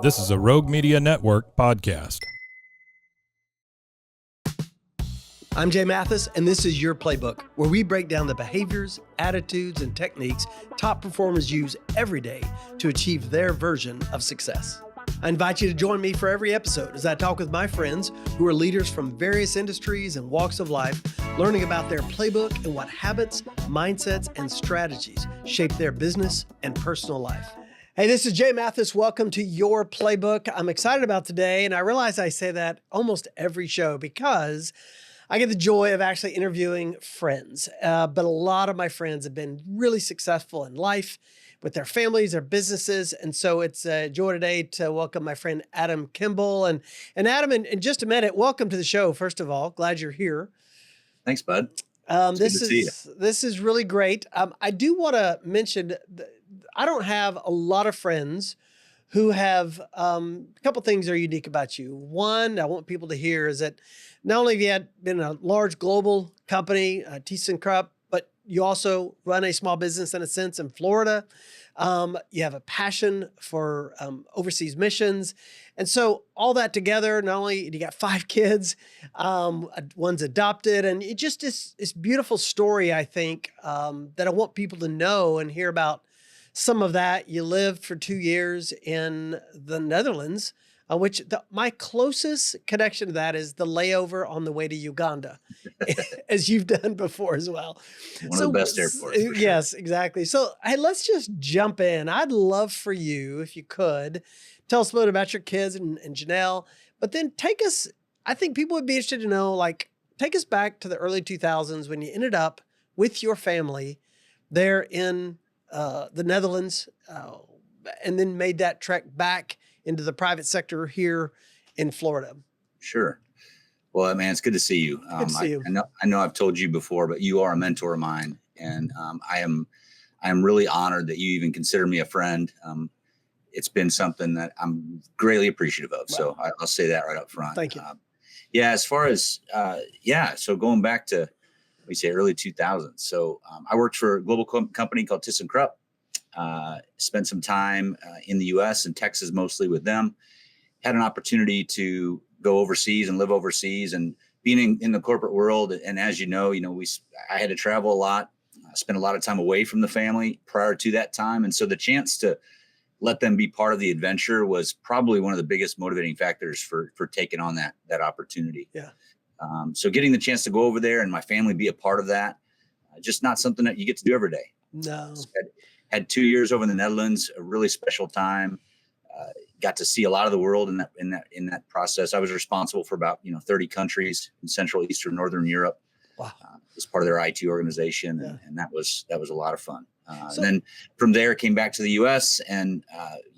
This is a Rogue Media Network podcast. I'm Jay Mathis, and this is Your Playbook, where we break down the behaviors, attitudes, and techniques top performers use every day to achieve their version of success. I invite you to join me for every episode as I talk with my friends who are leaders from various industries and walks of life, learning about their playbook and what habits, mindsets, and strategies shape their business and personal life. Hey, this is Jay Mathis. Welcome to Your Playbook. I'm excited about today, and I realize I say that almost every show because I get the joy of actually interviewing friends, but a lot of my friends have been really successful in life with their families, their businesses, and so it's a joy today to welcome my friend Adam Kimball. And Adam, in just a minute, welcome to the show, first of all. Glad you're here. Thanks, bud. This is really great. I do want to mention, I don't have a lot of friends who have a couple things that are unique about you. One, I want people to hear is that not only have you been a large global company, thyssenkrupp, but you also run a small business in a sense in Florida. You have a passion for overseas missions. And so all that together, not only do you got 5 kids, one's adopted, and it just is this beautiful story, I think, that I want people to know and hear about some of that. You lived for 2 years in the Netherlands, which my closest connection to that is the layover on the way to Uganda, as you've done before as well. One of the best airports. For yes, exactly. So hey, let's just jump in. I'd love for you, if you could, tell us a little bit about your kids and Janelle, but then take us, I think people would be interested to know, take us back to the early 2000s when you ended up with your family there in the Netherlands, and then made that trek back into the private sector here in Florida. Sure. Well, man, it's good to see you. Good to see you. I know I've told you before, but you are a mentor of mine, and I am really honored that you even consider me a friend. It's been something that I'm greatly appreciative of. Wow. So I'll say that right up front. Thank you. As far as so going back to we say early 2000s. So I worked for a global company called thyssenkrupp. Spent some time in the U.S. and Texas, mostly with them. Had an opportunity to go overseas and live overseas, and being in the corporate world. And as you know, I had to travel a lot. Spent a lot of time away from the family prior to that time, and so the chance to let them be part of the adventure was probably one of the biggest motivating factors for taking on that opportunity. Yeah. So getting the chance to go over there and my family be a part of that, just not something that you get to do every day. No. So had 2 years over in the Netherlands, a really special time. Got to see a lot of the world in that process. I was responsible for about 30 countries in Central, Eastern, Northern Europe. Wow. As part of their IT organization, Yeah. and that was a lot of fun. And then from there, came back to the U.S. and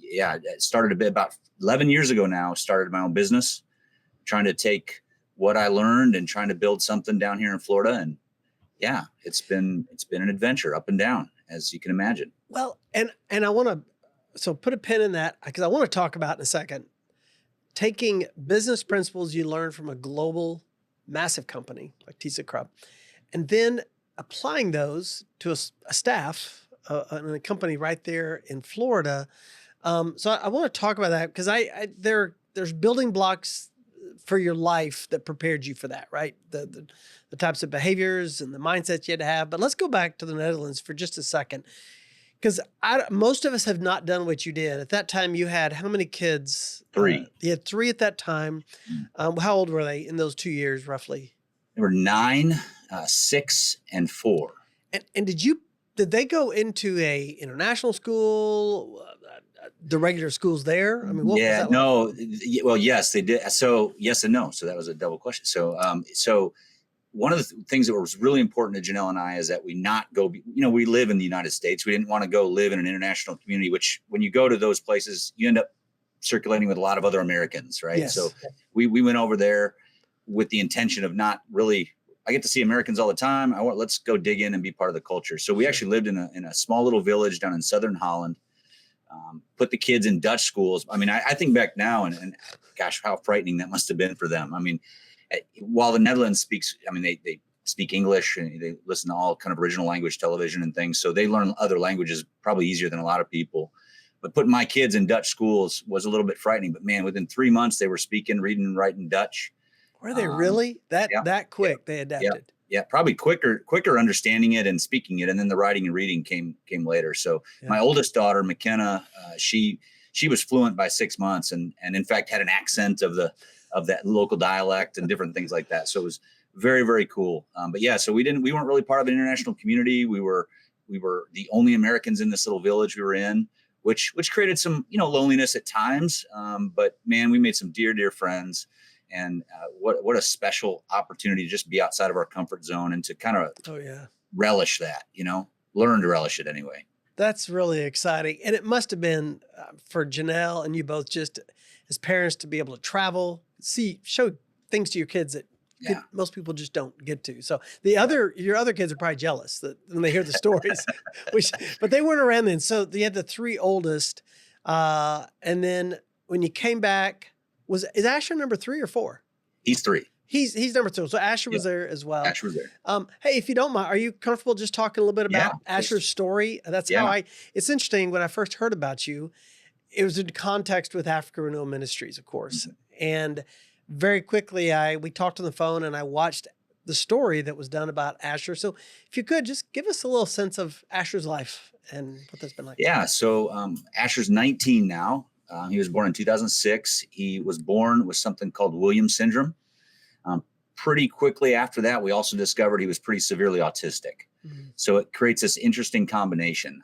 it started about 11 years ago now. Started my own business, trying to take what I learned and trying to build something down here in Florida. And it's been an adventure up and down, as you can imagine. Well, and I want to put a pin in that because I want to talk about in a second, taking business principles you learned from a global massive company like thyssenkrupp, and then applying those to a staff in a company right there in Florida. So I want to talk about that because there's building blocks for your life that prepared you for that, right? The types of behaviors and the mindsets you had to have. But let's go back to the Netherlands for just a second, because most of us have not done what you did. At that time, you had how many kids? 3. You had 3 at that time. How old were they in those 2 years, roughly? They were 9, 6, and 4. And did they go into a international school? The regular schools there? I mean, what was that like? Well, yes, they did. So yes and no. So that was a double question. So one of the things that was really important to Janelle and I is that we not go, we live in the United States. We didn't want to go live in an international community, which when you go to those places, you end up circulating with a lot of other Americans, right? Yes. So we went over there with the intention of not really, I get to see Americans all the time. Let's go dig in and be part of the culture. So we actually lived in a small little village down in Southern Holland. Put the kids in Dutch schools. I mean, I think back now and gosh, how frightening that must have been for them. I mean, while the Netherlands speaks, they speak English and they listen to all kind of original language television and things. So they learn other languages probably easier than a lot of people. but putting my kids in Dutch schools was a little bit frightening. But man, within 3 months, they were speaking, reading, and writing Dutch. Were they really that quick? They adapted. Yeah, probably quicker understanding it and speaking it, and then the writing and reading came later. So my oldest daughter, McKenna, she was fluent by 6 months, and in fact had an accent of that local dialect and different things like that. So it was very, very cool. But yeah, so we weren't really part of an international community. We were the only Americans in this little village we were in, which created some loneliness at times. But man, we made some dear friends. And what a special opportunity to just be outside of our comfort zone and to kind of relish that, learn to relish it anyway. That's really exciting. And it must have been for Janelle and you both, just as parents, to be able to travel, show things to your kids that most people just don't get to. So your other kids are probably jealous that when they hear the stories, but they weren't around then. So you had the 3 oldest. And then when you came back, is Asher number 3 or 4? He's 3. He's number 2. So Asher was there as well. Asher was there. Hey, if you don't mind, are you comfortable just talking a little bit about Asher's story? That's how it's interesting. When I first heard about you, it was in context with Africa Renewal Ministries, of course. Mm-hmm. And very quickly, we talked on the phone and I watched the story that was done about Asher. So if you could just give us a little sense of Asher's life and what that's been like. Yeah. So Asher's 19 now. He was born in 2006. He was born with something called Williams syndrome. Pretty quickly after that, we also discovered he was pretty severely autistic. Mm-hmm. So it creates this interesting combination.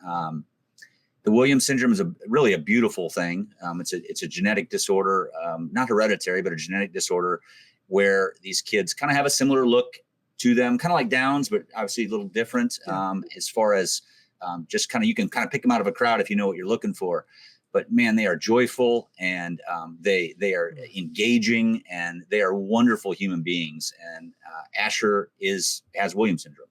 The Williams syndrome is really a beautiful thing. It's a genetic disorder, not hereditary, but a genetic disorder where these kids kind of have a similar look to them, kind of like Downs, but obviously a little different as far as just kind of, you can kind of pick them out of a crowd if you know what you're looking for. But man, they are joyful and they are engaging and they are wonderful human beings. And Asher has Williams syndrome.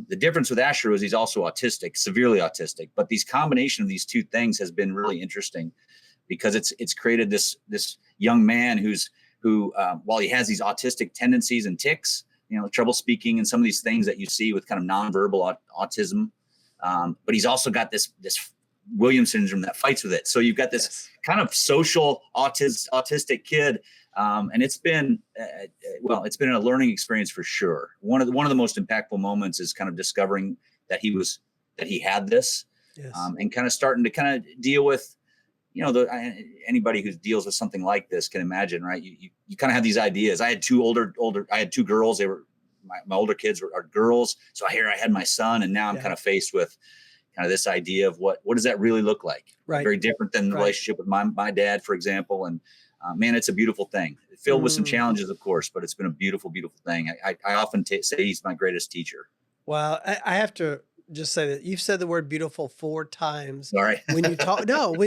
The difference with Asher is he's also autistic, severely autistic. But this combination of these two things has been really interesting because it's created this young man who while he has these autistic tendencies and tics, trouble speaking and some of these things that you see with kind of nonverbal autism, but he's also got this Williams syndrome that fights with it. So you've got this kind of social autistic kid. And it's been a learning experience for sure. One of the most impactful moments is kind of discovering that he had this, and kind of starting to kind of deal with, anybody who deals with something like this can imagine, right? You kind of have these ideas. I had I had 2 girls. They were my older kids are girls. So here I had my son, and now I'm kind of faced with kind of this idea of what does that really look like? Right. Very different than the relationship with my dad, for example. And man, it's a beautiful thing. Filled with some challenges, of course, but it's been a beautiful, beautiful thing. I often say he's my greatest teacher. Well, I have to just say that you've said the word beautiful 4 times. Sorry. when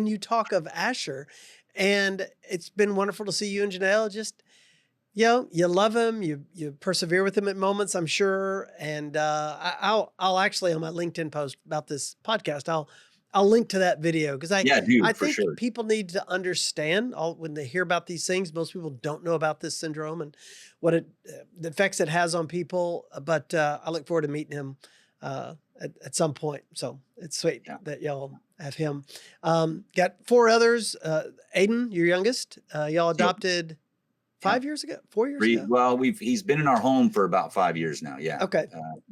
you talk of Asher, and it's been wonderful to see you and Janelle. Just, you love him, you persevere with him at moments, I'm sure. And I'll actually, on my LinkedIn post about this podcast, I'll link to that video because I think people need to understand when they hear about these things. Most people don't know about this syndrome and what the effects it has on people. But I look forward to meeting him at some point. So it's sweet that y'all have him. Got 4 others. Aiden, your youngest, y'all adopted 5 years ago, 4 years ago. Well, he's been in our home for about 5 years now. Yeah. Okay.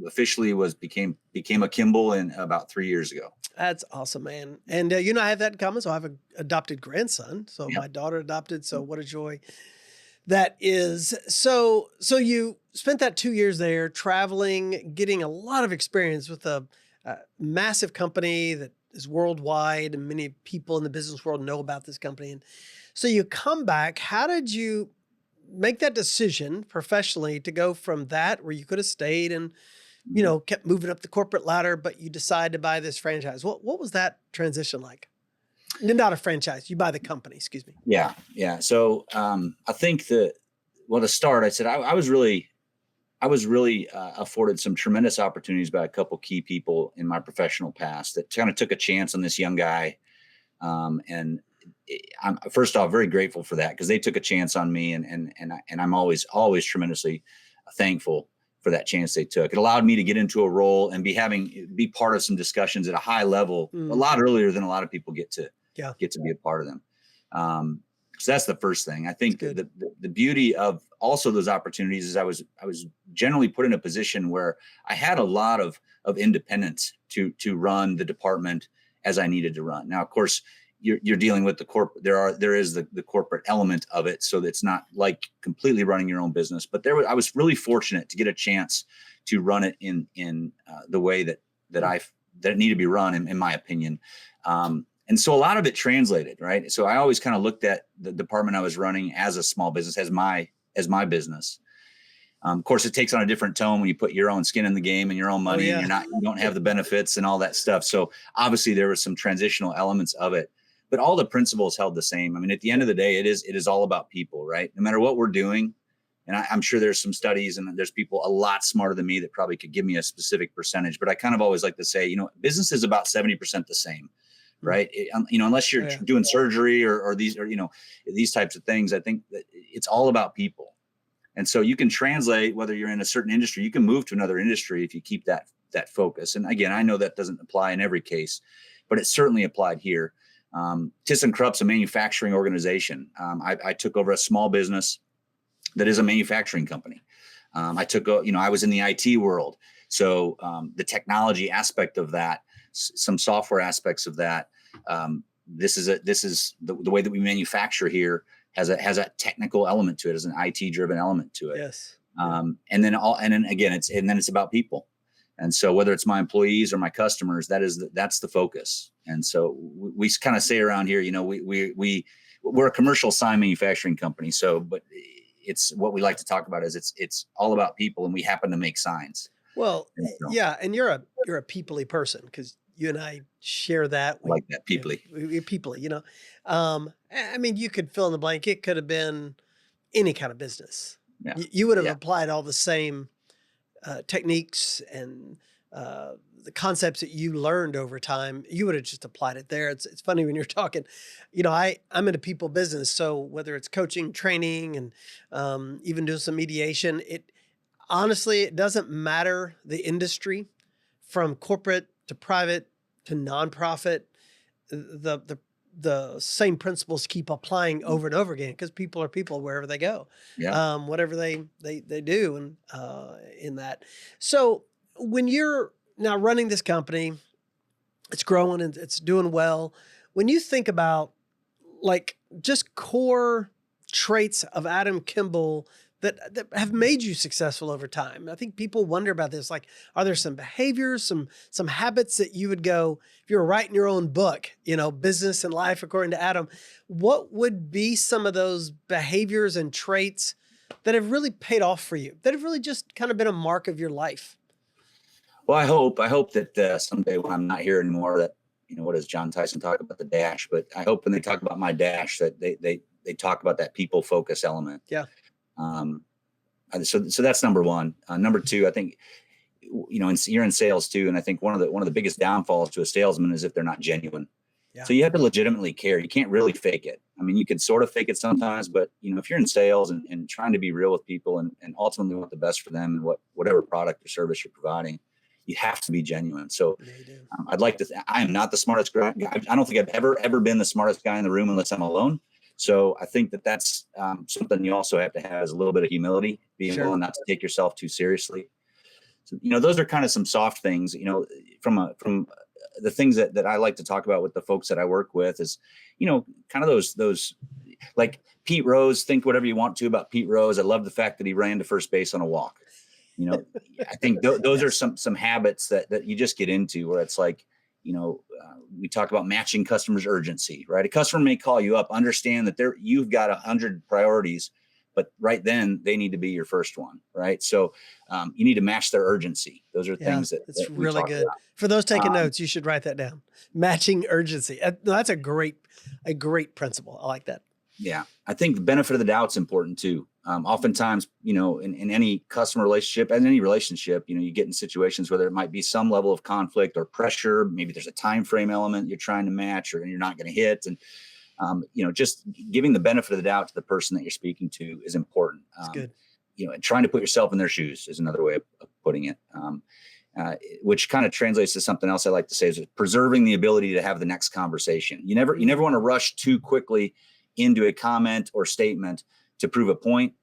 Officially became a Kimball in about 3 years ago. That's awesome, man. And I have that in common. So I have an adopted grandson. So my daughter adopted. So what a joy that is. So you spent that 2 years there traveling, getting a lot of experience with a massive company that is worldwide and many people in the business world know about this company. And so you come back. How did you make that decision professionally to go from that where you could have stayed and kept moving up the corporate ladder, but you decided to buy this franchise? What was that transition like? Not a franchise, you buy the company, excuse me. Yeah. So I think to start, I said I was really afforded some tremendous opportunities by a couple key people in my professional past that kind of took a chance on this young guy. And I'm first off very grateful for that because they took a chance on me, and I'm always tremendously thankful for that chance they took. It allowed me to get into a role and be part of some discussions at a high level a lot earlier than a lot of people get to be a part of them. So that's the first thing. I think the beauty of also those opportunities is I was generally put in a position where I had a lot of independence to run the department as I needed to run. Now, of course, you're dealing with the corporate. There is the corporate element of it, so it's not like completely running your own business. But I was really fortunate to get a chance to run it in the way that it needed to be run, in my opinion. And so a lot of it translated, right? So I always kind of looked at the department I was running as a small business, as my business. Of course, it takes on a different tone when you put your own skin in the game and your own money, and you don't have the benefits and all that stuff. So obviously there were some transitional elements of it, but all the principles held the same. I mean, at the end of the day, it is all about people, right? No matter what we're doing. And I'm sure there's some studies and there's people a lot smarter than me that probably could give me a specific percentage, but I kind of always like to say, business is about 70% the same. Right. Unless you're doing surgery or these types of things, I think that it's all about people. And so you can translate, whether you're in a certain industry, you can move to another industry if you keep that focus. And again, I know that doesn't apply in every case, but it certainly applied here. thyssenkrupp's a manufacturing organization. I took over a small business that is a manufacturing company. I was in the IT world. So the technology aspect of that, some software aspects of that. This is the way that we manufacture here has a technical element to it, has an IT driven element to it. Yes. And then it's about people. And so whether it's my employees or my customers, that's the focus. And so we kind of say around here, we're a commercial sign manufacturing company. So, but it's what we like to talk about is it's all about people, and we happen to make signs. Well, yeah. And you're a people-y person, because you and I share that. I like that people-y. We're people-y, I mean, you could fill in the blank. It could have been any kind of business. Yeah. You would have applied all the same techniques and the concepts that you learned over time. You would have just applied it there. It's funny when you're talking, I'm in a people business. So whether it's coaching, training, and even doing some mediation, honestly, it doesn't matter the industry, from corporate to private to nonprofit. The same principles keep applying over and over again, because people are people wherever they go, whatever they do, and in that. So when you're now running this company, it's growing and it's doing well. When you think about like just core traits of Adam Kimball that have made you successful over time, I think people wonder about this. Like, are there some behaviors, some habits that you would go, if you were writing your own book, business and life according to Adam, what would be some of those behaviors and traits that have really paid off for you, that have really just kind of been a mark of your life? Well, I hope that someday when I'm not here anymore, that, what does John Tyson talk about, the dash? But I hope when they talk about my dash that they talk about that people focus element. Yeah. So that's number one. Number two, I think, you're in sales too. And I think one of the biggest downfalls to a salesman is if they're not genuine. Yeah. So you have to legitimately care. You can't really fake it. I mean, you can sort of fake it sometimes, but if you're in sales and trying to be real with people and ultimately want the best for them and whatever product or service you're providing, you have to be genuine. So I'd like to, I am not the smartest guy. I don't think I've ever been the smartest guy in the room unless I'm alone. So I think that's something you also have to have, is a little bit of humility, being willing not to take yourself too seriously. So, those are kind of some soft things, from the things that I like to talk about with the folks that I work with is, kind of those like Pete Rose. Think whatever you want to about Pete Rose. I love the fact that he ran to first base on a walk. I think those are some habits that you just get into, where it's like, we talk about matching customers' urgency, right? A customer may call you up, understand that you've got 100 priorities, but right then they need to be your first one, right? So you need to match their urgency. Those are things that's really good. About. For those taking notes, you should write that down. Matching urgency. That's a great principle. I like that. Yeah. I think the benefit of the doubt is important too. Oftentimes, in any customer relationship and any relationship, you get in situations where there might be some level of conflict or pressure. Maybe there's a time frame element you're trying to match or you're not going to hit. And, just giving the benefit of the doubt to the person that you're speaking to is important. That's good. trying to put yourself in their shoes is another way of putting it. Which kind of translates to something else I like to say is preserving the ability to have the next conversation. You never want to rush too quickly into a comment or statement to prove a point.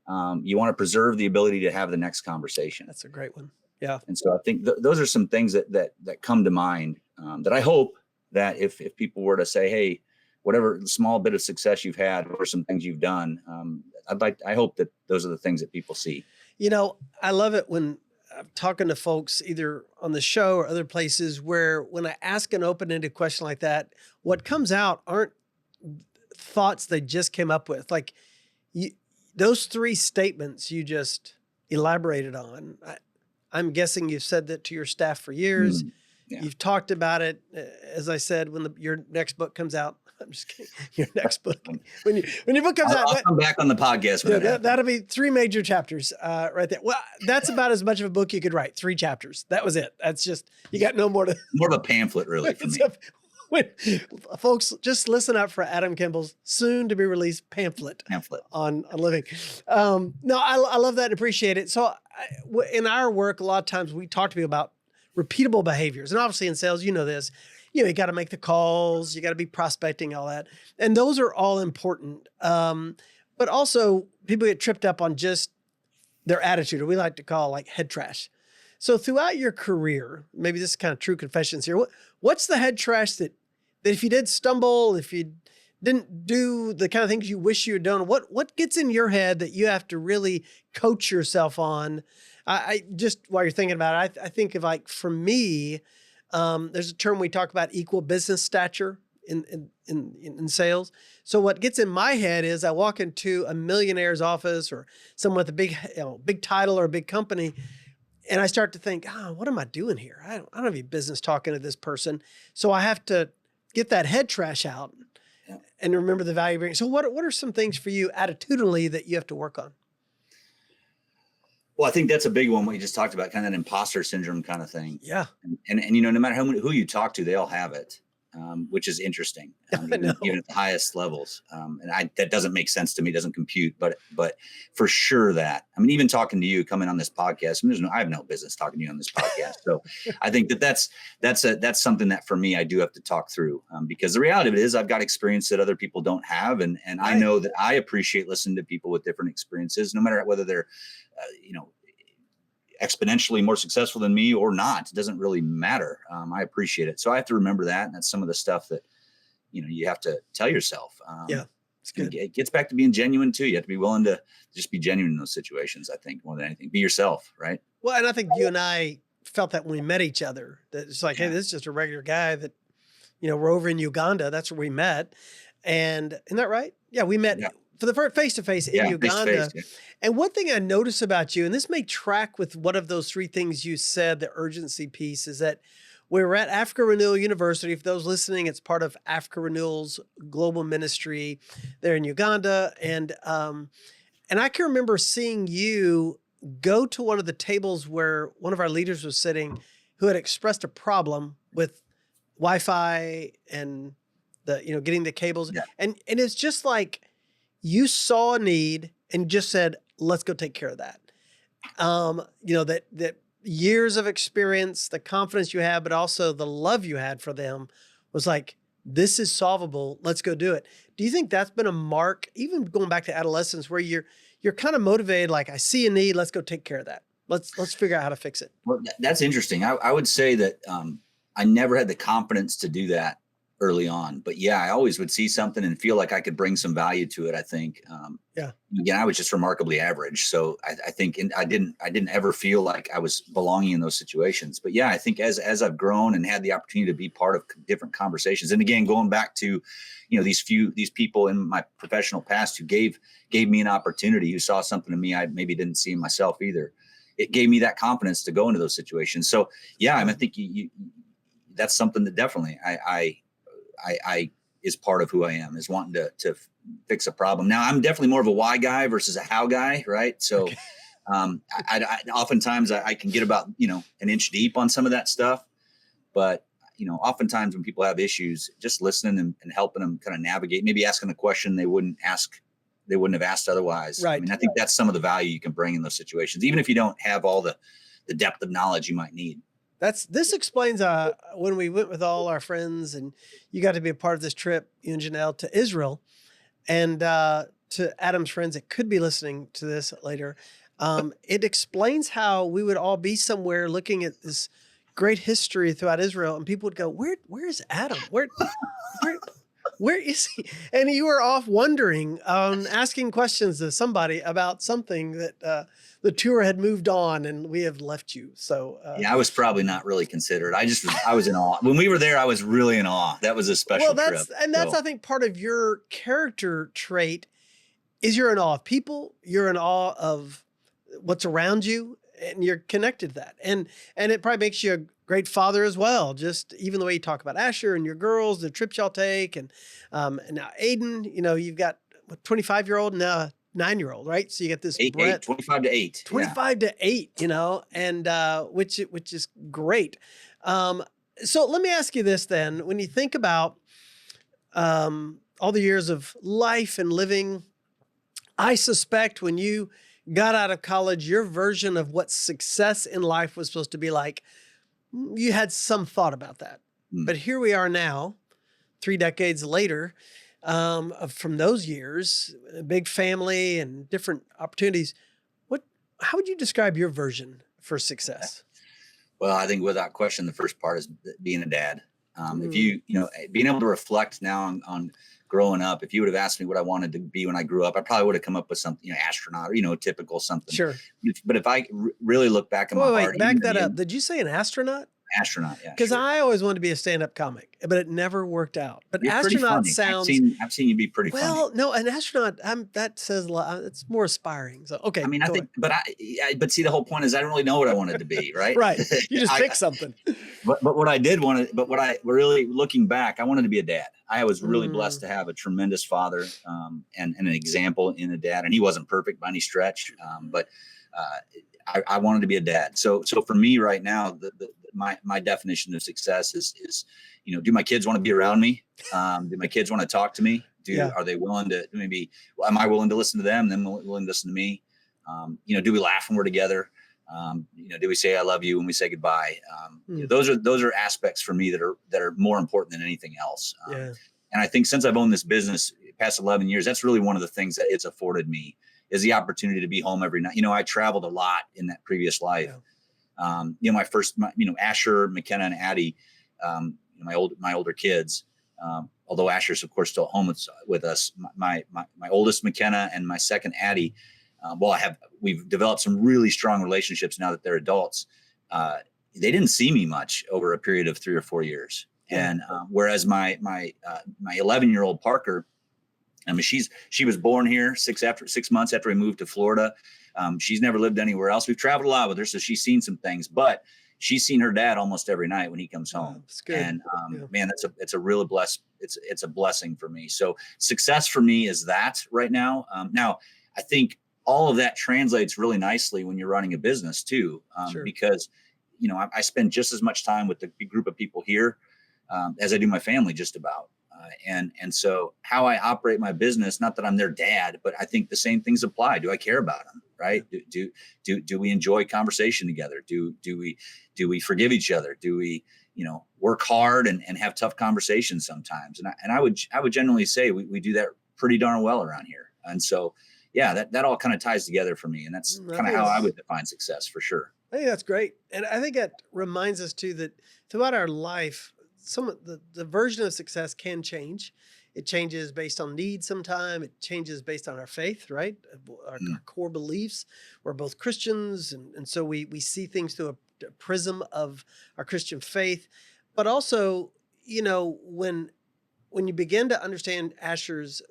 You want to preserve the ability to have the next conversation. That's a great one. Yeah. And so I think those are some things that come to mind that I hope that if people were to say, hey, whatever small bit of success you've had or some things you've done, I hope that those are the things that people see. I love it when I'm talking to folks either on the show or other places where when I ask an open-ended question like that, what comes out aren't thoughts they just came up with. Like those three statements you just elaborated on. I'm guessing you've said that to your staff for years. Yeah. You've talked about it, as I said, when your next book comes out. I'm just kidding. Your next book, when your book comes out, I'll come back on the podcast. That'll be 3 major chapters right there. Well, that's about as much of a book you could write. 3 chapters. That was it. That's just, you got no more to. More of a pamphlet, really, for me. Folks, just listen up for Adam Kimball's soon to be released pamphlet on living. No, I love that and appreciate it. So in our work, a lot of times we talk to people about repeatable behaviors, and obviously in sales, you know this. You got to make the calls, you got to be prospecting, all that. And those are all important. But also people get tripped up on just their attitude, or we like to call like head trash. So throughout your career, maybe this is kind of true confessions here. What's the head trash that if you did stumble, if you didn't do the kind of things you wish you had done, what gets in your head that you have to really coach yourself on? I just, while you're thinking about it, I think of like, for me, there's a term we talk about, equal business stature in sales. So what gets in my head is I walk into a millionaire's office or someone with a big title or a big company, and I start to think, what am I doing here? I don't have any business talking to this person. So I have to get that head trash out and remember the value bringing. So what are some things for you attitudinally that you have to work on? Well, I think that's a big one. What you just talked about, kind of that imposter syndrome kind of thing. Yeah. And no matter who you talk to, they all have it, which is interesting, even at the highest levels. That doesn't make sense to me. Doesn't compute, but for sure even talking to you, coming on this podcast, I have no business talking to you on this podcast. So I think that's something that for me, I do have to talk through, because the reality of it is I've got experience that other people don't have. And I know that I appreciate listening to people with different experiences, no matter whether they're, exponentially more successful than me or not. It doesn't really matter. I appreciate it. So I have to remember that. And that's some of the stuff that, you have to tell yourself. It's good. It gets back to being genuine too. You have to be willing to just be genuine in those situations. I think more than anything, be yourself. Right. Well, and I think you and I felt that when we met each other, that it's like, hey, this is just a regular guy that, we're over in Uganda. That's where we met. And isn't that right? Yeah. We met for the first face-to-face in Uganda. Face-to-face, And one thing I notice about you, and this may track with one of those 3 things you said, the urgency piece, is that we were at Africa Renewal University. For those listening, it's part of Africa Renewal's global ministry there in Uganda. And I can remember seeing you go to one of the tables where one of our leaders was sitting who had expressed a problem with Wi-Fi and getting the cables. Yeah. And it's just like you saw a need and just said, let's go take care of that. That years of experience, the confidence you have, but also the love you had for them was like, this is solvable. Let's go do it. Do you think that's been a mark, even going back to adolescence, where you're kind of motivated, like, I see a need, let's go take care of that. Let's figure out how to fix it. Well, that's interesting. I would say that I never had the confidence to do that early on, but I always would see something and feel like I could bring some value to it. I think, again, I was just remarkably average. So I think I didn't ever feel like I was belonging in those situations, but I think as I've grown and had the opportunity to be part of different conversations, and again, going back to, these people in my professional past who gave me an opportunity, who saw something in me I maybe didn't see in myself either. It gave me that confidence to go into those situations. So I think that's something that definitely I is part of who I am, is wanting to fix a problem. Now I'm definitely more of a why guy versus a how guy. Right. So, I oftentimes I can get about, an inch deep on some of that stuff, but, oftentimes when people have issues, just listening and helping them kind of navigate, maybe asking a question they wouldn't ask they wouldn't have asked otherwise. Right. I mean, I think that's some of the value you can bring in those situations, even if you don't have all the depth of knowledge you might need. This explains when we went with all our friends and you got to be a part of this trip, you and Janelle, to Israel, and to Adam's friends that could be listening to this later. It explains how we would all be somewhere looking at this great history throughout Israel, and people would go, where's Adam? Where is he? And you were off wondering, asking questions to somebody about something that the tour had moved on and we have left you. So yeah, I was probably not really considered. I was in awe. When we were there, I was really in awe. That was a special trip. And that's, I think, part of your character trait is you're in awe of people. You're in awe of what's around you, and you're connected to that. And it probably makes you a great father as well. Just even the way you talk about Asher and your girls, the trips y'all take, and now Aiden, you've got a 25-year-old and now a 9-year-old, right? So you get this 25 to 8, 25 to 8, and which is great. So let me ask you this then: when you think about all the years of life and living, I suspect when you got out of college, your version of what success in life was supposed to be like, you had some thought about that. But here we are now, 3 decades later, from those years, a big family and different opportunities. How would you describe your version for success? Well, I think without question, the first part is being a dad. If you being able to reflect now on growing up, if you would have asked me what I wanted to be when I grew up, I probably would have come up with something, astronaut or, typical something. Sure. But if I really look back in my heart. Back that up. Did you say an astronaut? Astronaut, yeah. Because I always wanted to be a stand-up comic, but it never worked out. But You're astronaut sounds. I've seen you be pretty funny. Well, no, an astronaut. That says a lot. It's more aspiring. So okay. I mean, I think, but see, the whole point is I didn't really know what I wanted to be, right? Right. You just pick something. But what I really looking back, I wanted to be a dad. I was really blessed to have a tremendous father and an example in a dad, and he wasn't perfect by any stretch, but I wanted to be a dad. So for me right now, my definition of success is, do my kids want to be around me? Do my kids want to talk to me? Are they willing to am I willing to listen to them? Them willing to listen to me? Do we laugh when we're together? Do we say I love you when we say goodbye? Those are aspects for me that are more important than anything else. And I think since I've owned this business past 11 years, that's really one of the things that it's afforded me is the opportunity to be home every night. I traveled a lot in that previous life. Asher, McKenna, and Addie, my older kids, although Asher's of course still at home with us, my oldest McKenna and my second Addie, we've developed some really strong relationships now that they're adults. They didn't see me much over a period of 3 or 4 years. And whereas my 11-year-old Parker, I mean, she was born here 6 months after we moved to Florida. She's never lived anywhere else. We've traveled a lot with her, so she's seen some things, but she's seen her dad almost every night when he comes home. That's good. And man, it's a really it's a blessing for me. So success for me is that right now. Now I think all of that translates really nicely when you're running a business too, because I spend just as much time with the group of people here as I do my family, just about. And so how I operate my business, not that I'm their dad, but I think the same things apply. Do I care about them? Right? Do we enjoy conversation together? Do we forgive each other? Do we, work hard and have tough conversations sometimes? And I would generally say we do that pretty darn well around here. And so, yeah, that all kind of ties together for me. And that's kind of how I would define success for sure. I think that's great. And I think that reminds us too, that throughout our life, some of the version of success can change. It changes based on need sometime. It changes based on our faith, right? Our core beliefs. We're both Christians. And so we see things through a prism of our Christian faith. But also, when you begin to understand Asher's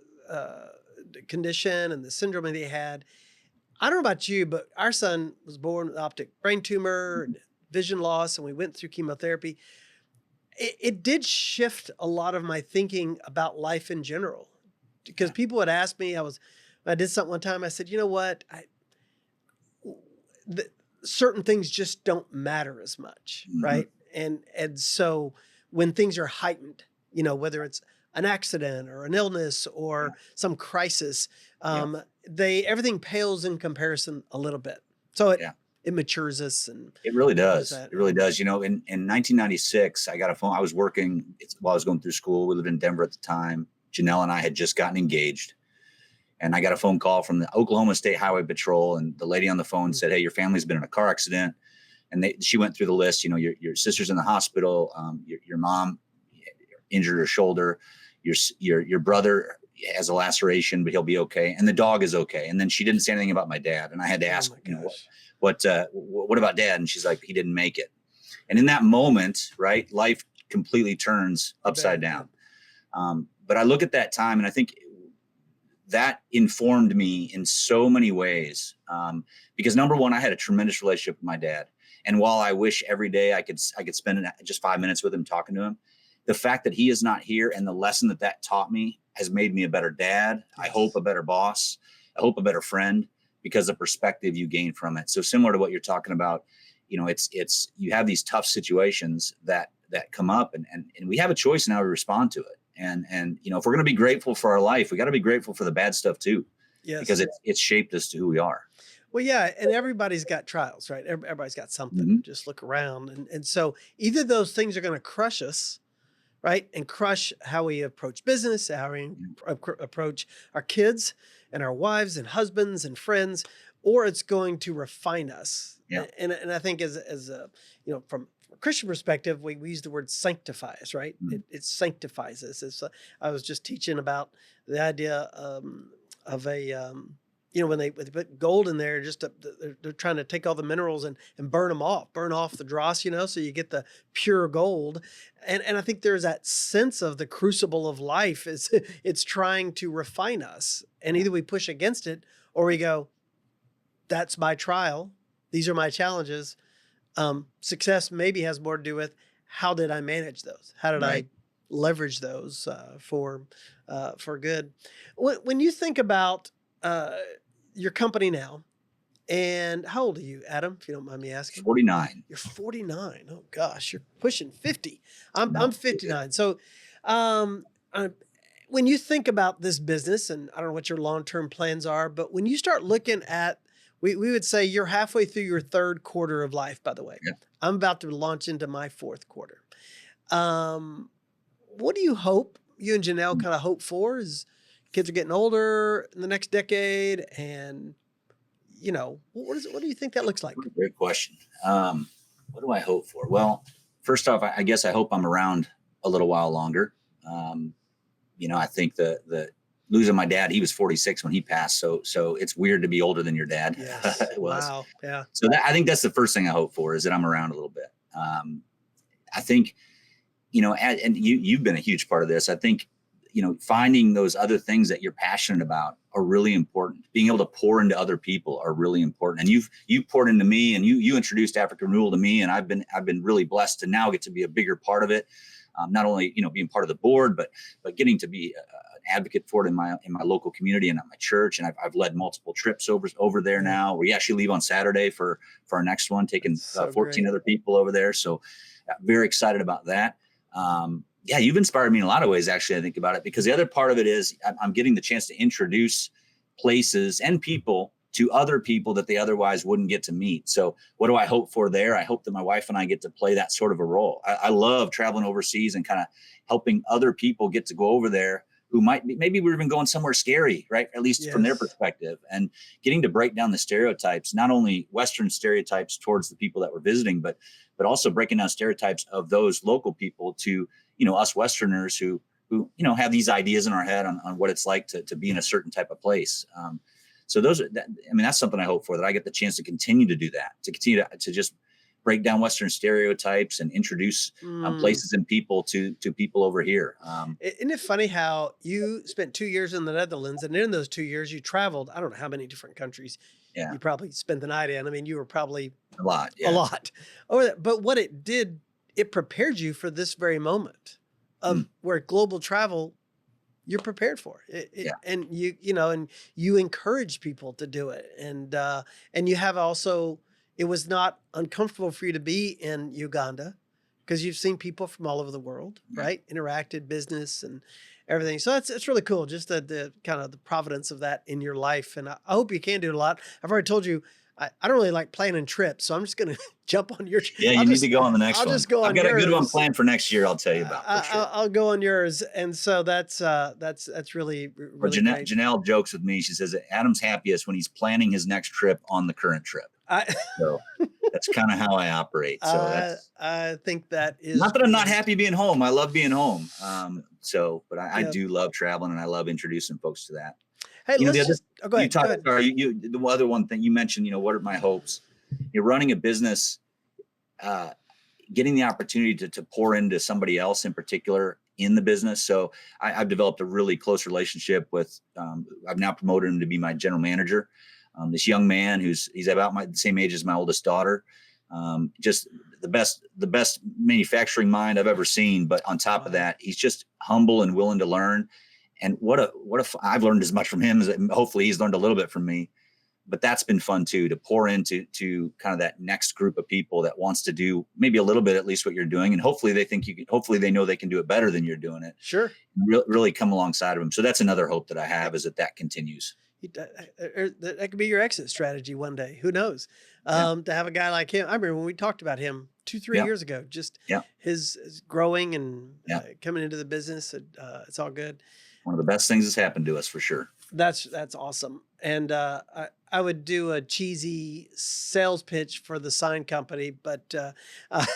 condition and the syndrome that he had, I don't know about you, but our son was born with optic brain tumor and vision loss, and we went through chemotherapy. It did shift a lot of my thinking about life in general, because people would ask me, I did something one time. I said, you know what? Certain things just don't matter as much. Right. And so when things are heightened, whether it's an accident or an illness or some crisis, everything pales in comparison a little bit. So it matures us, and it really does. that. It really does. In 1996, I got a phone. I was working while I was going through school. We lived in Denver at the time. Janelle and I had just gotten engaged, and I got a phone call from the Oklahoma State Highway Patrol, and the lady on the phone said, "Hey, your family's been in a car accident." And she went through the list. Your sister's in the hospital. Your mom injured her shoulder. Your brother has a laceration, but he'll be okay. And the dog is okay. And then she didn't say anything about my dad. And I had to ask, what about dad? And she's like, he didn't make it. And in that moment, right, life completely turns upside down. But I look at that time, and I think that informed me in so many ways. Because number one, I had a tremendous relationship with my dad. And while I wish every day I could spend just 5 minutes with him, talking to him, the fact that he is not here and the lesson that taught me has made me a better dad. Yes. I hope a better boss. I hope a better friend, because the perspective you gain from it. So similar to what you're talking about, it's you have these tough situations that come up, and we have a choice in how we respond to it. And if we're going to be grateful for our life, we got to be grateful for the bad stuff too. Yes. Because it's shaped us to who we are. Well, yeah. And everybody's got trials, right? Everybody's got something. Mm-hmm. Just look around. And so either those things are going to crush us, right? And crush how we approach business, how we approach our kids and our wives and husbands and friends, or it's going to refine us. Yeah. And I think as a, from a Christian perspective, we use the word sanctify us, right? Mm-hmm. It sanctifies us. I was just teaching about the idea of a, when they put gold in there, they're trying to take all the minerals and burn off the dross, so you get the pure gold. And I think there's that sense of the crucible of life it's trying to refine us. And either we push against it or we go, that's my trial. These are my challenges. Success maybe has more to do with how did I manage those? How did I leverage those for good? When you think about your company now, and how old are you, Adam, if you don't mind me asking? 49. You're 49. Oh gosh, you're pushing 50. I'm 59. So when you think about this business, and I don't know what your long-term plans are, but when you start looking at, we would say you're halfway through your third quarter of life, by the way. Yeah. I'm about to launch into my fourth quarter. What do you hope, you and Janelle kind of hope for, is kids are getting older in the next decade, and what do you think that looks like? Great question. What do I hope for? Well, first off, I guess I hope I'm around a little while longer. I think the losing my dad, he was 46 when he passed, so it's weird to be older than your dad. Yes. It was. Wow. Yeah. So I think that's the first thing I hope for, is that I'm around a little bit. I think, and you've been a huge part of this. I think, finding those other things that you're passionate about are really important. Being able to pour into other people are really important. And you've poured into me, and you introduced Africa Renewal to me, and I've been really blessed to now get to be a bigger part of it. Not only, being part of the board, but getting to be an advocate for it in my local community and at my church. And I've led multiple trips over there now. We actually leave on Saturday for our next one, taking 14 other people over there. So very excited about that. You've inspired me in a lot of ways, actually, I think about it, because the other part of it is I'm getting the chance to introduce places and people to other people that they otherwise wouldn't get to meet. So what do I hope for there? I hope that my wife and I get to play that sort of a role. I love traveling overseas and kind of helping other people get to go over there who maybe we're even going somewhere scary, right? At least from their perspective, and getting to break down the stereotypes, not only Western stereotypes towards the people that we're visiting, but also breaking down stereotypes of those local people to, us Westerners who have these ideas in our head on what it's like to be in a certain type of place. So that's something I hope for, that I get the chance to continue to do that, to continue to just break down Western stereotypes and introduce places and people to people over here. Isn't it funny how you spent 2 years in the Netherlands, and in those 2 years you traveled, I don't know how many different countries you probably spent the night in. I mean, you were probably a lot over there. But what it did, it prepared you for this very moment of where global travel, you're prepared for it. And you encourage people to do it. And you have also, it was not uncomfortable for you to be in Uganda, because you've seen people from all over the world, right? Interacted business. everything. So it's really cool. Just the kind of the providence of that in your life. And I hope you can do it a lot. I've already told you, I don't really like planning trips, so I'm just going to jump on your. Yeah, you need to go on the next I'll one. just go on I've got yours. a good one planned for next year. I'll tell you about for sure. I'll go on yours, and so that's really But great. Janelle jokes with me. She says that Adam's happiest when he's planning his next trip on the current trip. So that's kind of how I operate. So I think that is not that I'm not happy being home. I love being home. But I Yeah. do love traveling, and I love introducing folks to that. Hey, You know, let's just go ahead. You talked. The other one thing you mentioned. What are my hopes? You're running a business, getting the opportunity to pour into somebody else in particular in the business. So I've developed a really close relationship with. I've now promoted him to be my general manager. This young man he's about the same age as my oldest daughter. Just the best manufacturing mind I've ever seen. But on top of that, he's just humble and willing to learn. And I've learned as much from him as hopefully he's learned a little bit from me. But that's been fun too, to pour into kind of that next group of people that wants to do maybe a little bit, at least what you're doing. And hopefully hopefully they know they can do it better than you're doing it. Sure. Really come alongside of them. So that's another hope that I have, is that continues. That could be your exit strategy one day. Who knows? To have a guy like him. I remember when we talked about him 2-3 years ago, just his growing and coming into the business. It's all good. One of the best things that's happened to us for sure. That's awesome. And I would do a cheesy sales pitch for the sign company, but I'm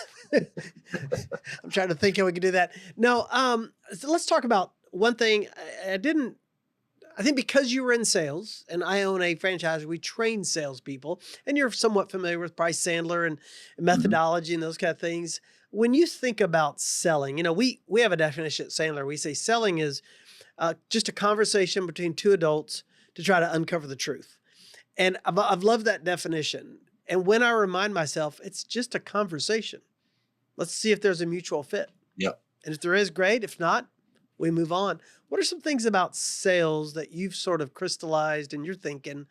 trying to think how we could do that. No, so let's talk about one thing. I think because you were in sales and I own a franchise, we train salespeople, and you're somewhat familiar with Bryce Sandler and methodology and those kind of things. When you think about selling, we have a definition at Sandler. We say selling is just a conversation between two adults to try to uncover the truth. And I've loved that definition. And when I remind myself, it's just a conversation. Let's see if there's a mutual fit. Yep. And if there is, great. If not, we move on. What are some things about sales that you've sort of crystallized in your thinking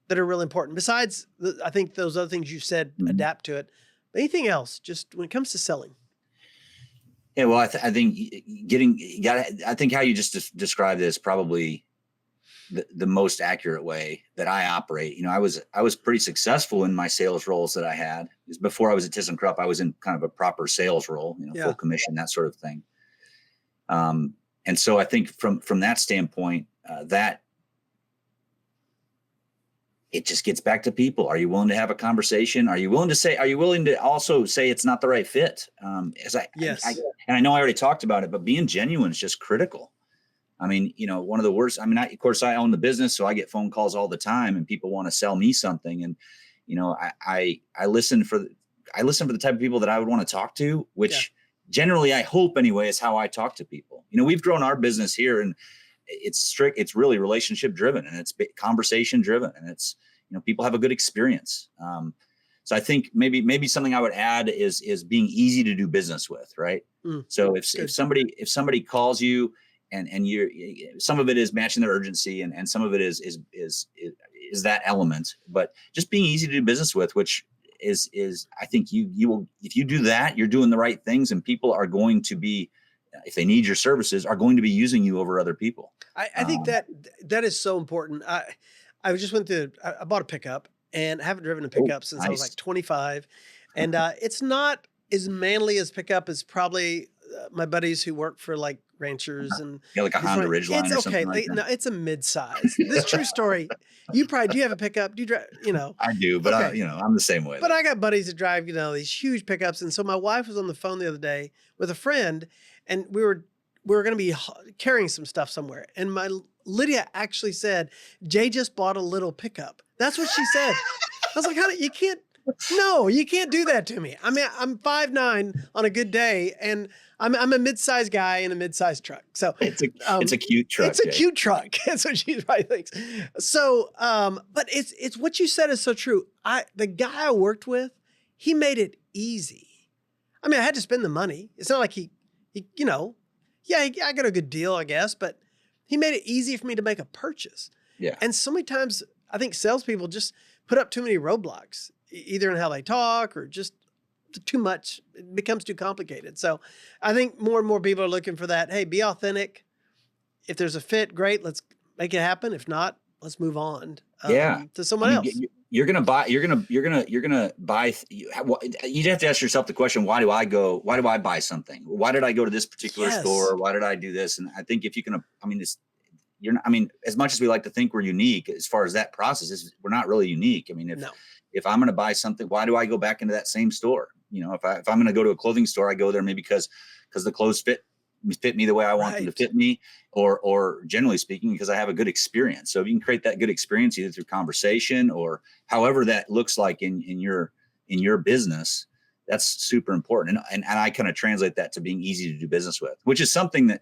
that are really important? Besides, I think those other things you said, adapt to it. But anything else, just when it comes to selling? Yeah, well, I think I think how you just described it is probably the most accurate way that I operate. I was pretty successful in my sales roles that I had. Before I was at thyssenkrupp, I was in kind of a proper sales role, full commission, that sort of thing. And so I think from that standpoint, that it just gets back to people. Are you willing to have a conversation? Are you willing to also say it's not the right fit? Yes. And I know I already talked about it, but being genuine is just critical. I mean, one of the worst, of course I own the business, so I get phone calls all the time and people want to sell me something. And, I listen for the type of people that I would want to talk to, which generally I hope anyway is how I talk to people. We've grown our business here and it's really relationship driven, and it's conversation driven, and it's, people have a good experience. So I think maybe something I would add is being easy to do business with. Right. So if somebody calls you and you're, some of it is matching their urgency and some of it is that element, but just being easy to do business with, which is I think you will, if you do that, you're doing the right things, and people are going to be, if they need your services, are going to be using you over other people. I think that is so important. I bought a pickup and haven't driven a pickup since I was like 25. And it's not as manly as pickup as probably my buddies who work for like ranchers and like a Honda Ridgeline or something like that. No, it's a mid-size. This true story. Do you have a pickup? Do you drive, I do, but okay. I'm the same way. But I got buddies that drive, these huge pickups. And so my wife was on the phone the other day with a friend, and we were going to be carrying some stuff somewhere. And Lydia actually said, Jay just bought a little pickup. That's what she said. I was like, honey, you can't do that to me. I mean, I'm 5'9" on a good day, and I'm a mid-sized guy in a mid-sized truck. So it's a cute truck. It's a cute truck. That's what she probably thinks. So, but it's what you said is so true. The guy I worked with, he made it easy. I mean, I had to spend the money. It's not like he I got a good deal, I guess, but he made it easy for me to make a purchase. Yeah. And so many times I think salespeople just put up too many roadblocks, either in how they talk or just too much. It becomes too complicated. So I think more and more people are looking for that. Hey, be authentic, if there's a fit, great, let's make it happen. If not, let's move on to someone else. You're gonna buy. You're gonna buy. You'd have to ask yourself the question: why do I buy something? Why did I go to this particular store? Why did I do this? And I think if you can, as much as we like to think we're unique, as far as that process is, we're not really unique. I mean, if I'm going to buy something, why do I go back into that same store? If I'm going to go to a clothing store, I go there maybe because the clothes fit me the way I want them to fit me, or generally speaking, because I have a good experience. So if you can create that good experience either through conversation or however that looks like in your business, that's super important. And I kind of translate that to being easy to do business with, which is something that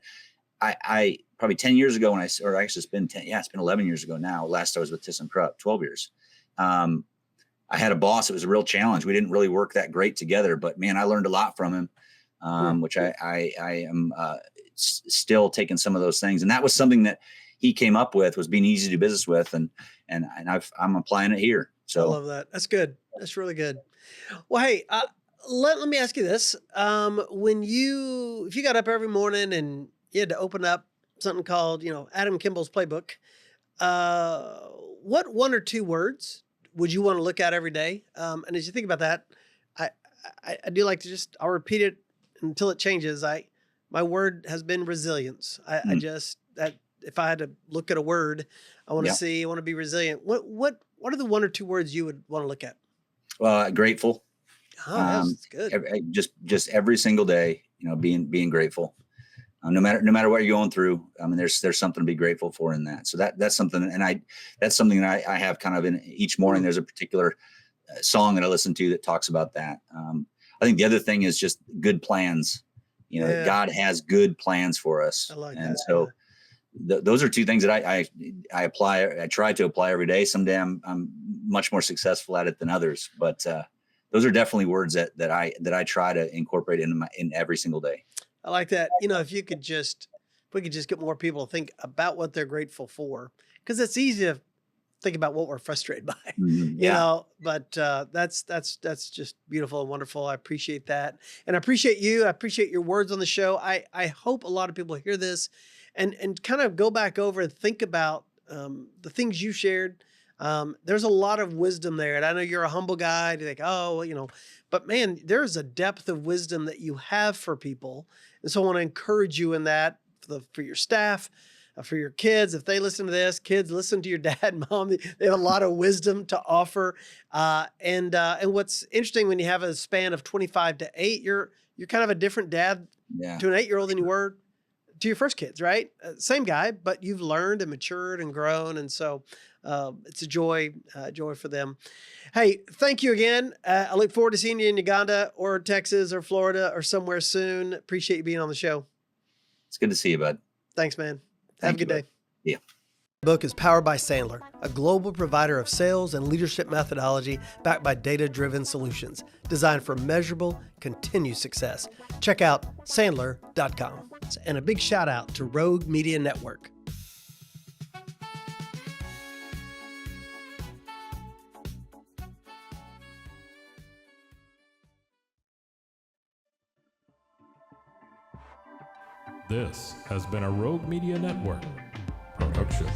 I probably 10 years ago it's been 11 years ago now. Last I was with thyssenkrupp, 12 years. I had a boss. It was a real challenge. We didn't really work that great together, but man, I learned a lot from him. Which I am still taking some of those things. And that was something that he came up with, was being easy to do business with. And I'm applying it here. So I love that. That's good. That's really good. Well, hey, let me ask you this. If you got up every morning and you had to open up something called, Adam Kimball's playbook, what one or two words would you want to look at every day? And as you think about that, I do like to I'll repeat it until it changes. My word has been resilience. If I had to look at a word, I want to be resilient. What are the one or two words you would want to look at? Grateful. Oh, that's good. Just every single day, being grateful. No matter what you're going through, there's something to be grateful for in that. So that's something, and that's something that I have kind of in each morning. There's a particular song that I listen to that talks about that. I think the other thing is just good plans. God has good plans for us. I like that. So those are two things that I apply. I try to apply every day. Someday I'm much more successful at it than others, but those are definitely words that I try to incorporate in every single day. I like that. If we could just get more people to think about what they're grateful for, because it's easy to think about what we're frustrated by, but that's just beautiful and wonderful. I appreciate that. And I appreciate you. I appreciate your words on the show. I hope a lot of people hear this and kind of go back over and think about the things you shared. There's a lot of wisdom there. And I know you're a humble guy. You think, but man, there's a depth of wisdom that you have for people. And so I want to encourage you in that for your staff, for your kids. If they listen to this, kids, listen to your dad and mom. They have a lot of wisdom to offer. And what's interesting, when you have a span of 25 to 8, you're kind of a different dad to an 8-year-old than you were to your first kids, right? Same guy, but you've learned and matured and grown. And so it's a joy for them. Hey, thank you again. I look forward to seeing you in Uganda or Texas or Florida or somewhere soon. Appreciate you being on the show. It's good to see you, bud. Thanks, man. Have a good day. Yeah. The book is powered by Sandler, a global provider of sales and leadership methodology backed by data-driven solutions designed for measurable, continued success. Check out Sandler.com. And a big shout out to Rogue Media Network. This has been a Rogue Media Network production.